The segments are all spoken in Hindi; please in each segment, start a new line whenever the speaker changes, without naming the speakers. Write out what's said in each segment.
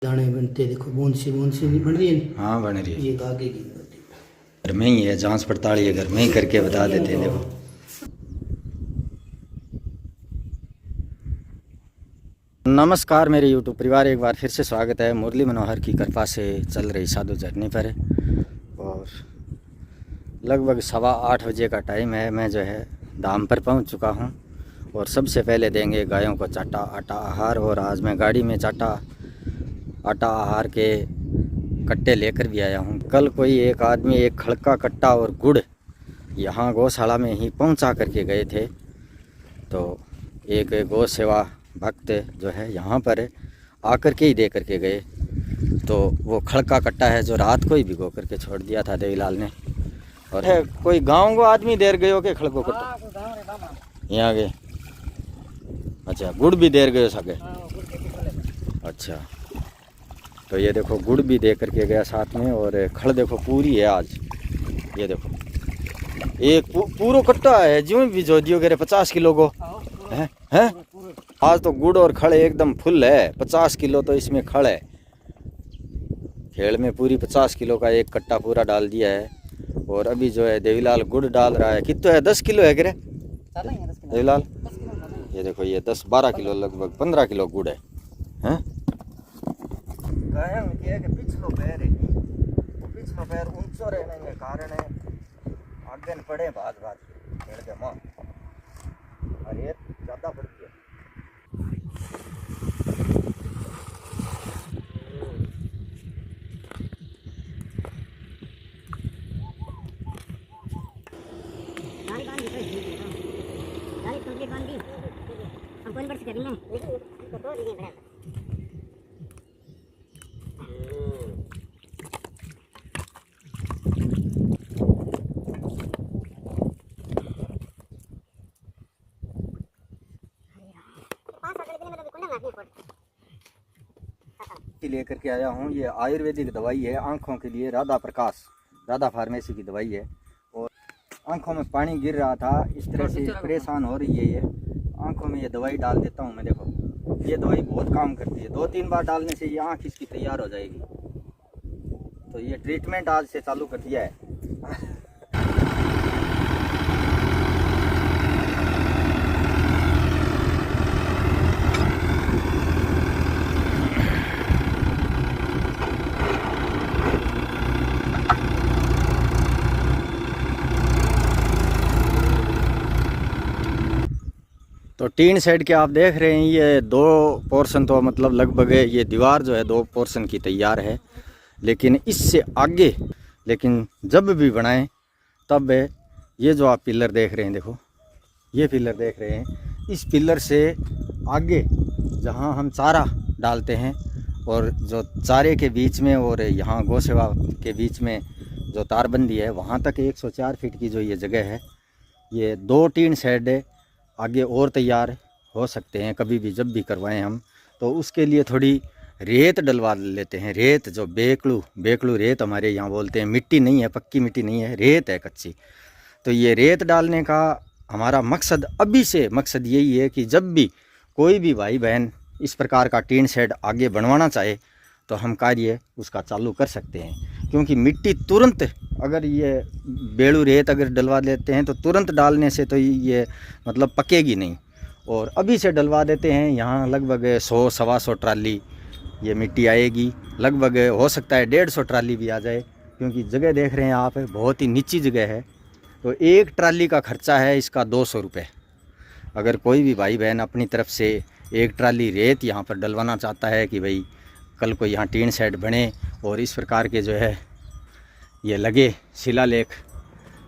दाने बनते देखो, बूंद सी नहीं बन रही है।
हाँ बन रही है,
ये आगे की
घर में ही है, जांच पड़ताल ये घर में ही करके बता देते हैं। देखो नमस्कार मेरे यूट्यूब परिवार, एक बार फिर से स्वागत है मुरली मनोहर की कृपा से चल रही साधु झरने पर। और लगभग 7:15 बजे का टाइम है। मैं जो है धाम पर पहुंच चुका हूं और सबसे पहले देंगे गायों को चाटा आटा आहार। और आज मैं गाड़ी में चाटा आटा आहार के कट्टे लेकर भी आया हूं। कल कोई एक आदमी एक खड़का कट्टा और गुड़ यहाँ गौशाला में ही पहुंचा करके गए थे। तो एक गौ सेवा भक्त जो है यहाँ पर आकर के ही दे करके गए। तो वो खड़का कट्टा है जो रात को ही भिगो करके छोड़ दिया था देवीलाल ने। और है कोई गांव को आदमी देर गए के खड़को कट्टा यहाँ गए। अच्छा, गुड़ भी देर गए सके। अच्छा, तो ये देखो गुड़ भी दे करके गया साथ में। और खड़ देखो पूरी है आज। ये देखो एक पूरा कट्टा है जो भी जो दियो करे 50 किलो को है। आज तो गुड़ और खड़ एकदम फुल है। 50 किलो तो इसमें खड़ है। खेल में पूरी 50 किलो का एक कट्टा पूरा डाल दिया है। और अभी जो है देवीलाल गुड़ डाल रहा है। कितना है? 10 किलो है करे देवीलाल। ये देखो ये 10-12 किलो लगभग 15 किलो गुड़ है। पिछलो पैर है, पिछलो पैर ऊंचो रहने के कारण है आगे न पड़े बाद खेल के मां अरे ज्यादा पड़ गया। लेकर के आया हूँ। ये आयुर्वेदिक दवाई है आंखों के लिए। राधा फार्मेसी की दवाई है। और आंखों में पानी गिर रहा था, इस तरह से परेशान हो रही है ये। आंखों में ये दवाई डाल देता हूँ मैं। देखो ये दवाई बहुत काम करती है। 2-3 बार डालने से ये आंख इसकी तैयार हो जाएगी। तो ये ट्रीटमेंट आज से चालू कर दिया है। तो टीन शेड के आप देख रहे हैं, ये 2 पोर्शन तो मतलब लगभग ये दीवार जो है 2 पोर्शन की तैयार है। लेकिन इससे आगे जब भी बनाएं तब ये जो आप पिलर देख रहे हैं, देखो ये पिलर देख रहे हैं, इस पिलर से आगे जहां हम चारा डालते हैं और जो चारे के बीच में और यहाँ गौ सेवा के बीच में जो तारबंदी है वहाँ तक 104 फीट की जो ये जगह है, ये 2 टीन शेड आगे और तैयार हो सकते हैं कभी भी जब भी करवाएं हम। तो उसके लिए थोड़ी रेत डलवा लेते हैं। रेत जो बेकड़ू रेत हमारे यहाँ बोलते हैं। मिट्टी नहीं है, पक्की मिट्टी नहीं है, रेत है कच्ची। तो ये रेत डालने का हमारा मकसद अभी से मकसद यही है कि जब भी कोई भी भाई बहन इस प्रकार का टीन शेड आगे बनवाना चाहे तो हम कार्य उसका चालू कर सकते हैं। क्योंकि मिट्टी तुरंत अगर ये बेड़ू रेत अगर डलवा देते हैं तो तुरंत डालने से तो ये मतलब पकेगी नहीं। और अभी से डलवा देते हैं यहाँ लगभग 100-125 ट्राली ये मिट्टी आएगी। लगभग हो सकता है 150 ट्राली भी आ जाए। क्योंकि जगह देख रहे हैं आप, बहुत ही नीची जगह है। तो एक ट्राली का खर्चा है इसका 200 रुपये। अगर कोई भी भाई बहन अपनी तरफ से एक ट्राली रेत यहाँ पर डलवाना चाहता है कि भाई कल को यहाँ टीन शेड बने और इस प्रकार के जो है ये लगे शिलालेख।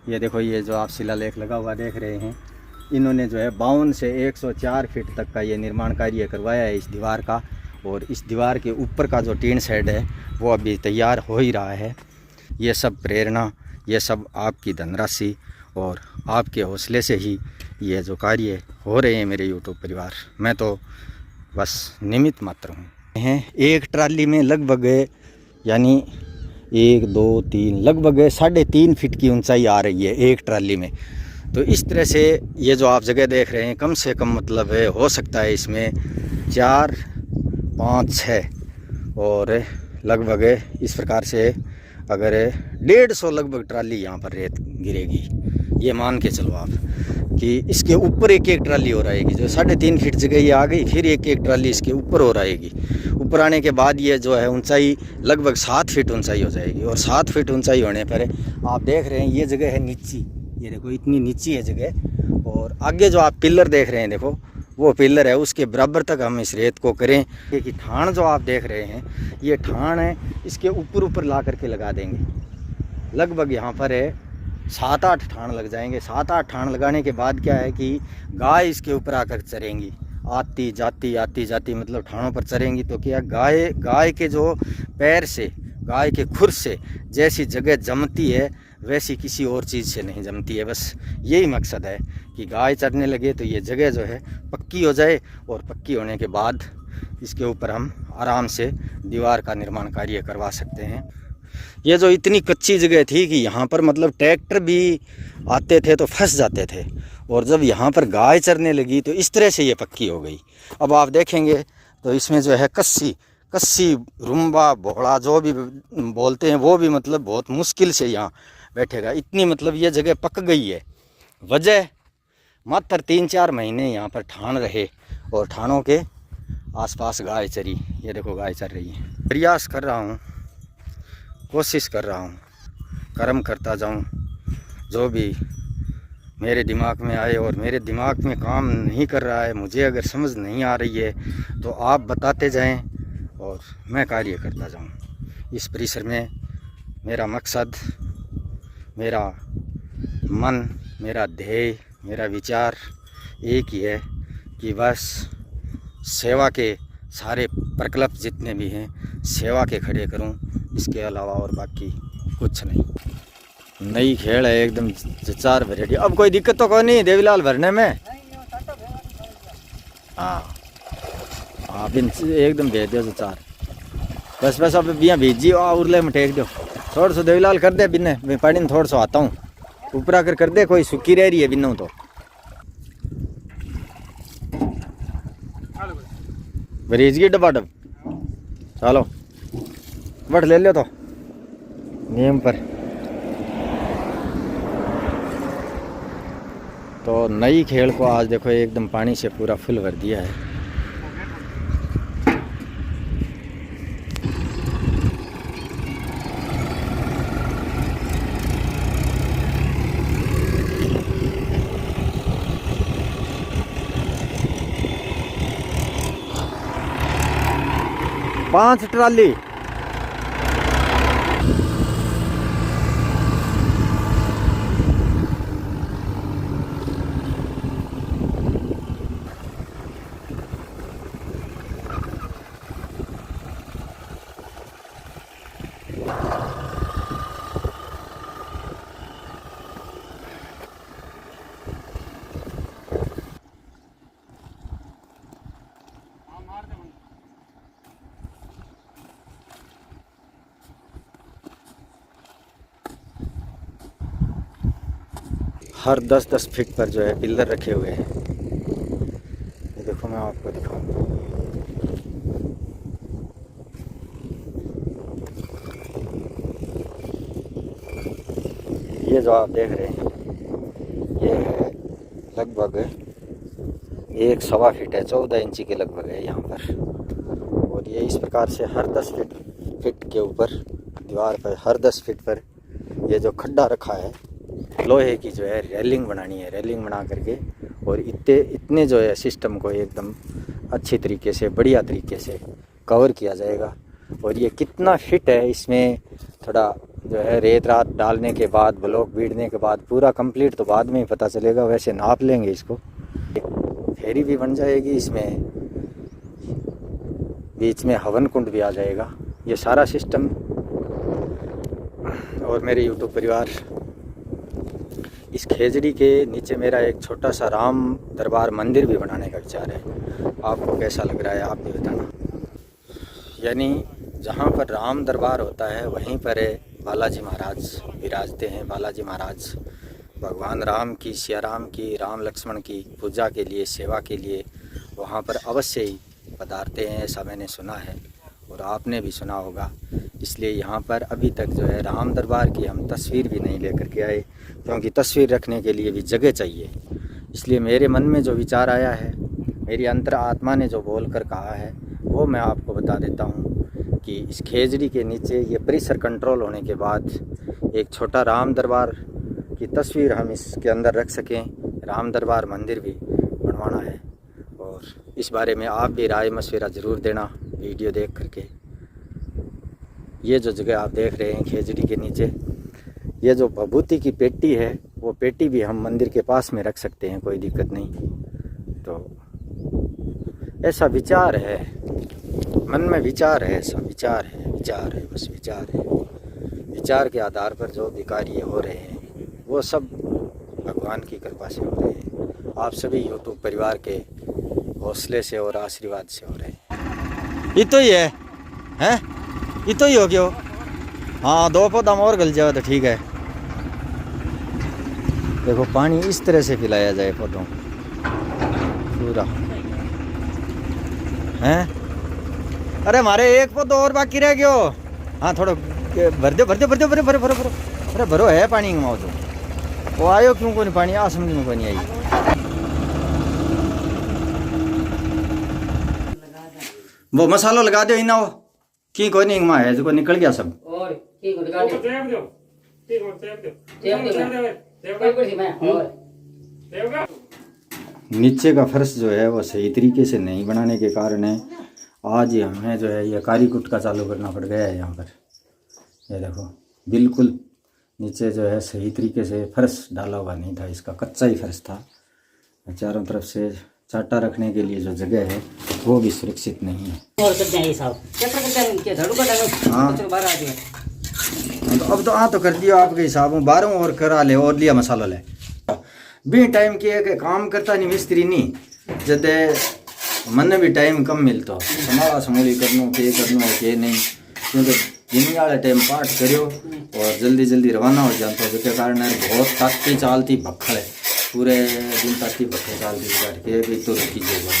ये देखो ये जो आप शिलालेख लगा हुआ देख रहे हैं, इन्होंने जो है 52 से 104 फीट तक का ये निर्माण कार्य करवाया है इस दीवार का। और इस दीवार के ऊपर का जो टीन शेड है वो अभी तैयार हो ही रहा है। ये सब प्रेरणा, ये सब आपकी धनराशि और आपके हौसले से ही ये जो कार्य हो रहे हैं मेरे यूट्यूब परिवार। मैं तो बस निमित्त मात्र हूँ। एक ट्राली में लगभग यानी 1 2 3 लगभग 3.5 फीट की ऊंचाई आ रही है एक ट्राली में। तो इस तरह से ये जो आप जगह देख रहे हैं कम से कम मतलब हो सकता है इसमें 4 5 6 और लगभग इस प्रकार से अगर 150 लगभग ट्राली यहाँ पर रेत गिरेगी, ये मान के चलो आप कि इसके ऊपर एक एक ट्राली और आएगी। जो 3.5 फीट जगह ये आ गई, फिर एक एक ट्राली इसके ऊपर और आएगी। ऊपर आने के बाद ये जो है ऊंचाई लगभग 7 फीट ऊंचाई हो जाएगी। और 7 फीट ऊंचाई होने पर आप देख रहे हैं ये जगह है नीची, ये देखो इतनी नीची है जगह। और आगे जो आप पिलर देख रहे हैं, देखो वो पिलर है, उसके बराबर तक हम इस रेत को करें। कि ठाण जो आप देख रहे हैं ये ठाण है, इसके ऊपर ला करके लगा देंगे। लगभग यहाँ पर है 7-8 ठाण लग जाएंगे। 7-8 ठाण लगाने के बाद क्या है कि गाय इसके ऊपर आकर चरेंगी, आती जाती मतलब ठाणों पर चरेंगी। तो क्या गाय के जो पैर से, गाय के खुर से जैसी जगह जमती है वैसी किसी और चीज़ से नहीं जमती है। बस यही मकसद है कि गाय चरने लगे तो ये जगह जो है पक्की हो जाए, और पक्की होने के बाद इसके ऊपर हम आराम से दीवार का निर्माण कार्य करवा सकते हैं। ये जो इतनी कच्ची जगह थी कि यहाँ पर मतलब ट्रैक्टर भी आते थे तो फंस जाते थे, और जब यहाँ पर गाय चरने लगी तो इस तरह से ये पक्की हो गई। अब आप देखेंगे तो इसमें जो है कस्सी रुम्बा भोड़ा जो भी बोलते हैं वो भी मतलब बहुत मुश्किल से यहाँ बैठेगा। इतनी मतलब ये जगह पक गई है। वजह मात्र 3-4 महीने यहाँ पर ठाण रहे और ठाणों के आसपास गाय चरी। ये देखो गाय चर रही है। प्रयास कर रहा हूँ, कोशिश कर रहा हूँ, कर्म करता जाऊँ, जो भी मेरे दिमाग में आए। और मेरे दिमाग में काम नहीं कर रहा है, मुझे अगर समझ नहीं आ रही है तो आप बताते जाएं और मैं कार्य करता जाऊँ। इस परिसर में मेरा मकसद, मेरा मन, मेरा ध्येय, मेरा विचार एक ही है कि बस सेवा के सारे प्रकल्प जितने भी हैं सेवा के खड़े करूं, इसके अलावा और बाकी कुछ नहीं। नई खेल है एकदम 4 वैरायटी। अब कोई दिक्कत तो कोई नहीं देवीलाल भरने में। हाँ आप एकदम भेज दो 4 बस अब बिया भेजी उरले में टेक दो। थोड़ा सा देवीलाल कर दे बिन्ने पानी में थोड़ा सा आता हूँ, ऊपर आकर कर दे, कोई सुखी रह रही है बिन्नों तो भरीज की डब्बा चलो बट ले लो तो नियम पर। तो नई खेल को आज देखो एकदम पानी से पूरा फुल भर दिया है। पांच ट्राली हर 10-10 फीट पर जो है पिलर रखे हुए हैं। ये देखो मैं आपको दिखाऊं। ये जो आप देख रहे हैं ये है लगभग 1.25 फीट है, 14 इंची के लगभग है यहाँ पर। और ये इस प्रकार से हर 10 फीट के ऊपर दीवार पर, हर 10 फीट पर ये जो खड्डा रखा है लोहे की जो है रेलिंग बनानी है। रेलिंग बना करके और इतने जो है सिस्टम को एकदम अच्छी तरीके से, बढ़िया तरीके से कवर किया जाएगा। और ये कितना फिट है, इसमें थोड़ा जो है रेत रात डालने के बाद, ब्लॉक बीड़ने के बाद, पूरा कंप्लीट तो बाद में ही पता चलेगा। वैसे नाप लेंगे इसको। फेरी भी बन जाएगी, इसमें बीच में हवन कुंड भी आ जाएगा। ये सारा सिस्टम। और मेरे यूट्यूब परिवार, इस खेजड़ी के नीचे मेरा एक छोटा सा राम दरबार मंदिर भी बनाने का विचार है। आपको कैसा लग रहा है आप भी बताना। यानी जहाँ पर राम दरबार होता है वहीं पर बालाजी महाराज विराजते हैं। बालाजी महाराज भगवान राम की, सिया राम की, राम लक्ष्मण की पूजा के लिए, सेवा के लिए वहाँ पर अवश्य ही पधारते हैं, ऐसा मैंने सुना है। और आपने भी सुना होगा। इसलिए यहाँ पर अभी तक जो है राम दरबार की हम तस्वीर भी नहीं लेकर के आए, क्योंकि तस्वीर रखने के लिए भी जगह चाहिए। इसलिए मेरे मन में जो विचार आया है, मेरी अंतर आत्मा ने जो बोल कर कहा है, वो मैं आपको बता देता हूँ कि इस खेजड़ी के नीचे ये परिसर कंट्रोल होने के बाद एक छोटा राम दरबार की तस्वीर हम इसके अंदर रख सकें। राम दरबार मंदिर भी बनवाना है, और इस बारे में आप भी राय मशवरा ज़रूर देना वीडियो देख करके। ये जो जगह आप देख रहे हैं खेजड़ी के नीचे, ये जो भभूति की पेटी है, वो पेटी भी हम मंदिर के पास में रख सकते हैं, कोई दिक्कत नहीं। तो ऐसा विचार है, मन में विचार है, ऐसा विचार है बस विचार है। विचार के आधार पर जो भी कार्य हो रहे हैं वो सब भगवान की कृपा से हो रहे हैं, आप सभी यूट्यूब परिवार के हौसले से और आशीर्वाद से हो रहे हैं। ये तो ही है, हैं? ये तो ही हो गया। हाँ, 2 पौधा और गल जाए तो ठीक है। देखो पानी इस तरह से पिलाया जाए पौधों पूरा, हैं? अरे हमारे एक पौधा और बाकी रह गयो। हाँ, थोड़ा भर दो अरे भरो है पानी घुमाओ तो। वो आयो क्यों को नहीं पानी, आ समझ में को नहीं आई। वो मसालो लगा दो इना, की कोई नहीं घुमा है जो निकल गया सब। और की को लगा दो। नीचे का फर्श जो है वो सही तरीके से नहीं बनाने के कारण है आज ही हमें जो है ये कारी कुटका चालू करना पड़ गया है। यहाँ पर ये देखो, बिल्कुल नीचे जो है सही तरीके से फर्श डाला हुआ नहीं था, इसका कच्चा ही फर्श था। चारों तरफ से चाटा रखने के लिए जो जगह है वो भी सुरक्षित नहीं है। हाँ, अब तो आ तो कर दिया आपके हिसाब में, 12 और करा ले और लिया मसाला ले भी टाइम के काम करता नहीं मिस्त्री नहीं, जब मन भी टाइम कम मिलता संभाला समूली करनो के नहीं, क्योंकि दिन वाले टाइम पाठ करो और जल्दी जल्दी रवाना हो जाता है, जिसके कारण बहुत ताकती चालती भक्खल है, पूरे दिन ताकती भक्खल चालती बैठ के भी तो रुकी जाएगा।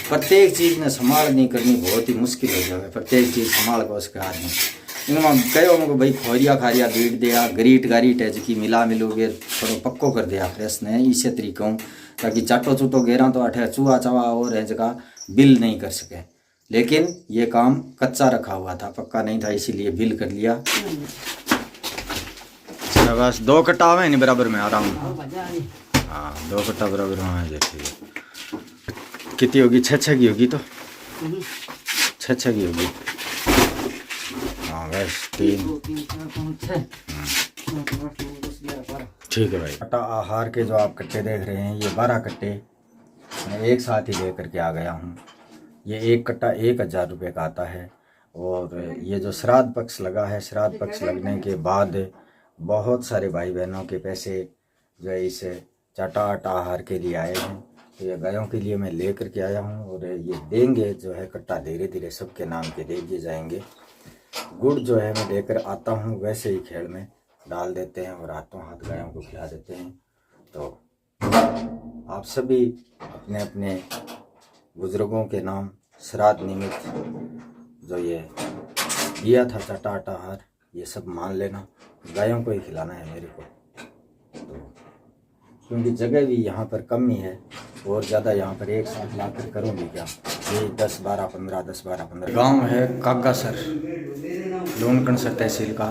प्रत्येक चीज़ ने संभाल नहीं करनी बहुत ही मुश्किल हो जाए, प्रत्येक चीज़ संभाल कर उसके हाथ में इनमें कहो मुझे भाई खोरिया खारिया बीट दिया, गरीट गारीट है जी मिला मिलोगे थोड़ा पक्को कर दिया फ्रेश ने इसे तरीकों, ताकि चाटो चूटो गेरा तो अठे चूहा चावा और है जगह बिल नहीं कर सके। लेकिन ये काम कच्चा रखा हुआ था, पक्का नहीं था, इसीलिए बिल कर लिया। बस 2 कट्टा आवे नहीं बराबर में आ रहा हूँ। हाँ, 2 कट्टा बराबर में है जैसे। कितनी होगी? 6 की होगी, तो 6 की होगी। हाँ बस 3 ठीक है भाई। कट्टा आहार के जो आप कट्टे देख रहे हैं, ये 12 कट्टे मैं एक साथ ही ले करके आ गया हूँ। ये एक कट्टा 1000 रुपये का आता है, और ये जो श्राद्ध पक्ष लगा है, श्राद्ध पक्ष लगने के बाद बहुत सारे भाई बहनों के पैसे जो है इस चाटा आटा आहार के लिए आए हैं, तो ये गायों के लिए मैं ले करके आया हूँ, और ये देंगे जो है कट्टा धीरे धीरे सबके नाम के दे दिए जाएंगे। गुड़ जो है मैं लेकर आता हूँ, वैसे ही खेड़ में डाल देते हैं और हाथों हाथ गायों को खिला देते हैं। तो आप सभी अपने अपने बुजुर्गों के नाम श्राद्ध निमित्त जो ये दिया था चाटा आटा आहार, ये सब मान लेना, गायों को ही खिलाना है मेरे को। तो क्योंकि जगह भी यहाँ पर कम ही है, और ज़्यादा यहाँ पर एक साथ ला कर करूँगी क्या, ये 10 12 15 गाँव है कागासर, लोनकणसर तहसील का।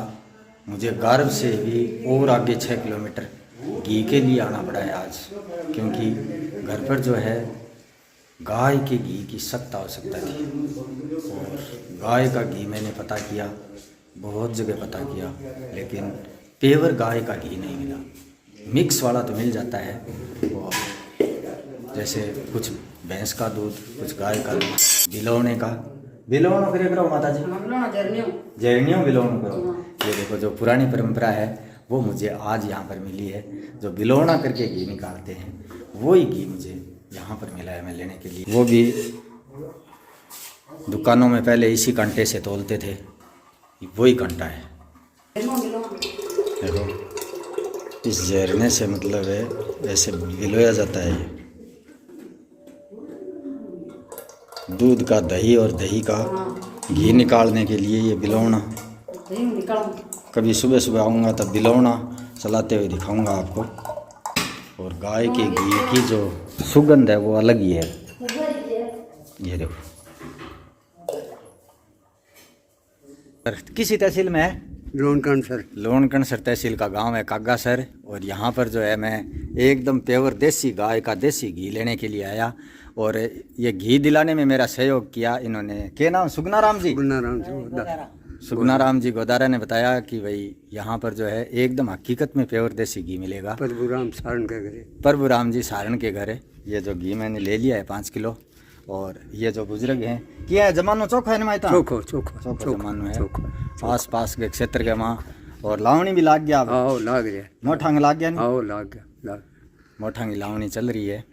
मुझे गर्व से भी और आगे 6 किलोमीटर घी के लिए आना पड़ा है आज, क्योंकि घर पर जो है गाय के घी की सख्त आवश्यकता थी, और गाय का घी मैंने पता किया, बहुत जगह पता किया, लेकिन पेवर गाय का घी नहीं मिला। मिक्स वाला तो मिल जाता है, और जैसे कुछ भैंस का दूध, कुछ गाय का दूध, बिलौने का बिलौनो करे करो माता जी, जैनियों बिलौनो करो। ये देखो जो पुरानी परंपरा है वो मुझे आज यहाँ पर मिली है, जो बिलौना करके घी निकालते हैं वही घी मुझे यहाँ पर मिला है मैं लेने के लिए। वो भी दुकानों में पहले इसी कांटे से तोलते थे, वही कांटा है। देखो इस झरने से मतलब है ऐसे भिगोया जाता है। ये दूध का दही और दही का घी निकालने के लिए ये बिलौना। कभी सुबह सुबह आऊँगा तब बिलौना चलाते हुए दिखाऊंगा आपको। और गाय के घी की जो सुगंध है वो अलग ही है। ये देखो किसी तहसील में है? लोनकणसर तहसील का गांव है कागासर। और यहाँ पर जो है मैं एकदम प्योर देसी गाय का देसी घी लेने के लिए आया। और ये घी दिलाने में मेरा सहयोग किया इन्होंने, क्या नाम? सुगनाराम जी गोदारा ने बताया कि भाई यहाँ पर जो है एकदम हकीकत में प्योर देसी घी मिलेगा। प्रभुराम जी सारण के घर है। ये जो घी मैंने ले लिया है 5 किलो। और ये जो बुजुर्ग हैं क्या है जमानो चोखा है ना? चोखा जमानो है आस पास के क्षेत्र के वहाँ। और लावणी भी लाग गया। लाग गया मोठांग लाग गया नहीं? लाग गया मोठांगी लावणी चल रही है।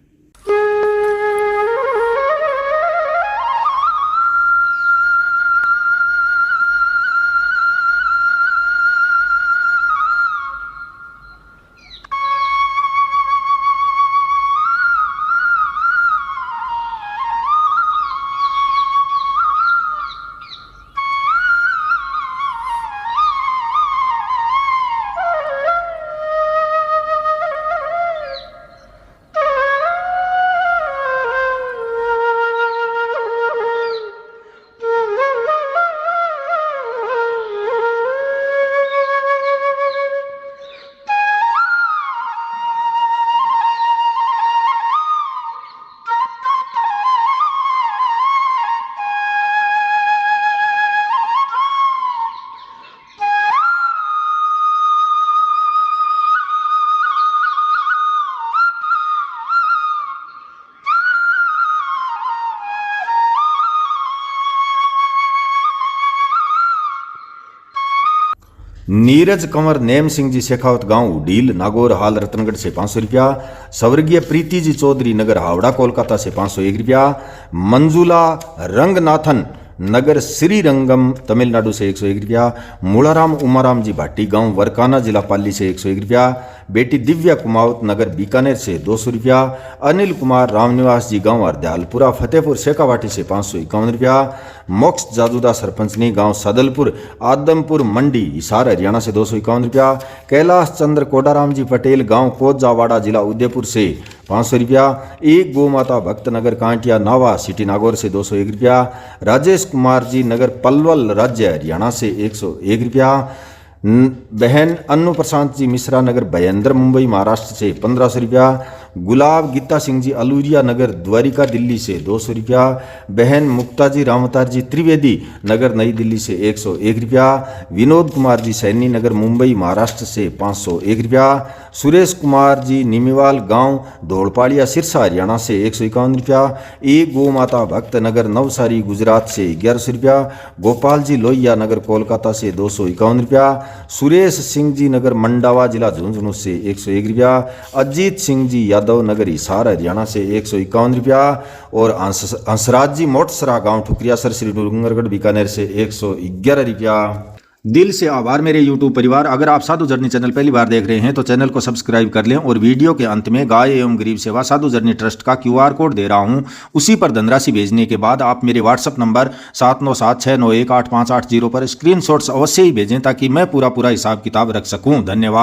नीरज कंवर नेम सिंह जी शेखावत गांव उडील नागौर हाल रतनगढ़ से 500 रुपया। स्वर्गीय प्रीति जी चौधरी नगर हावड़ा कोलकाता से 501 रुपया। मंजुला रंगनाथन नगर श्रीरंगम तमिलनाडु से 101 रुपया। मूलाराम उमाराम जी भाटी गांव वरकाना जिला पाली से 101 रुपया। बेटी दिव्या कुमावत नगर बीकानेर से 200 रुपया। अनिल कुमार रामनिवास जी गांव अर्दयालपुरा फतेहपुर शेखावाटी से 551 रुपया। मोक्ष जादूदा सरपंचनी गांव सदलपुर आदमपुर मंडी हिसार हरियाणा से 251 रुपया। कैलाश चंद्र कोडाराम जी पटेल गांव कोटजावाड़ा जिला उदयपुर से 500 रुपया। एक गौ माता भक्त नगर कांटिया नावा सिटी नागौर से 201 रुपया। राजेश कुमार जी नगर पलवल राज्य हरियाणा से 101 रुपया। बहन अनु प्रशांत जी मिश्रा नगर भयंद्र मुंबई महाराष्ट्र से 1500 रुपया। गुलाब गीता सिंह जी अलूरिया नगर द्वारिका दिल्ली से 200 रुपया। बहन मुक्ता जी रामतार जी त्रिवेदी नगर नई दिल्ली से 101 रुपया। विनोद कुमार जी सैनी नगर मुंबई महाराष्ट्र से 501 रुपया। सुरेश कुमार जी निमीवाल गांव धौड़पाड़िया सिरसा हरियाणा से 151 रुपया। एक गौ माता भक्त नगर नवसारी गुजरात से 1100 रुपया। गोपाल जी लोहिया नगर कोलकाता से 251 रुपया। सुरेश सिंह जी नगर मंडावा जिला झुंझुनू से 101 रुपया। अजीत सिंह जी यादव नगर हिसार हरियाणा से 151 रुपया। और हंसराज जी मोटसरा गांव ठुकरियासर श्री डूंगरगढ़ बीकानेर से 111 रुपया। दिल से आभार मेरे YouTube परिवार। अगर आप साधु जर्नी चैनल पहली बार देख रहे हैं तो चैनल को सब्सक्राइब कर लें। और वीडियो के अंत में गाय एवं गरीब सेवा साधु जर्नी ट्रस्ट का QR कोड दे रहा हूं, उसी पर धनराशि भेजने के बाद आप मेरे WhatsApp नंबर 7976918580 पर स्क्रीनशॉट्स अवश्य ही भेजें ताकि मैं पूरा हिसाब किताब रख सकूं। धन्यवाद।